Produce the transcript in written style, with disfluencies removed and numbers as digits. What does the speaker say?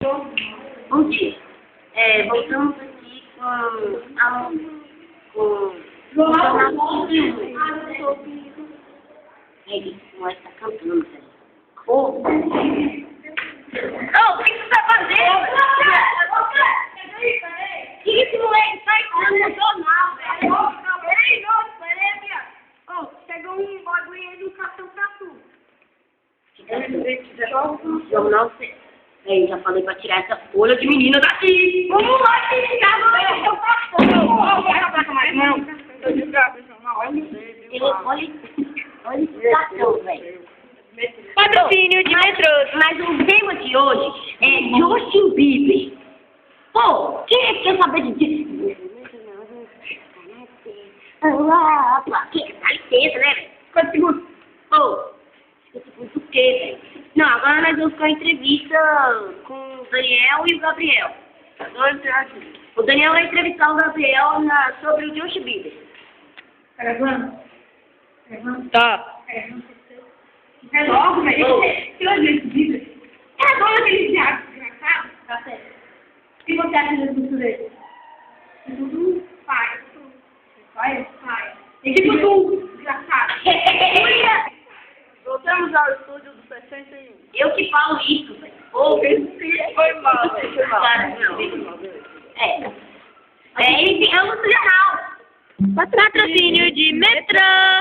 Bom dia. Voltamos aqui com ele nós está cantando, velho. Oh, o que você está fazendo? Que esse moleque sai no jornal, velho? Peraí, viado. Pegou um bagulho aí do cartão pra tu. Jornal, eu já falei pra tirar essa folha de menina daqui. Vamos lá, tirar o cartão. Não vai na placa mais, não. Olha esse cartão, velho. Patrocínio de metrô. Mas o tema de hoje é Justin Bieber. Pô, quem é que quer saber de... Que dá licença, né, velho? 50 segundos. Pô, 50 segundos o quê, velho? Não, agora nós vamos com a entrevista com o Daniel e o Gabriel. O Daniel vai entrevistar o Gabriel sobre o Justin Bieber. Tá. É logo, velho. Que hoje esse vídeo? É agora aquele diabo desgraçado? Tá certo. O que você acha desse curso dele? Tudo pai. Pai. Tipo tu, desgraçado. Voltamos ao estúdio do 61. Eu que falo isso, velho. Ô, Foi mal, velho. Foi mal. cara, não. Ele é um jornal. Patrocínio de metrô.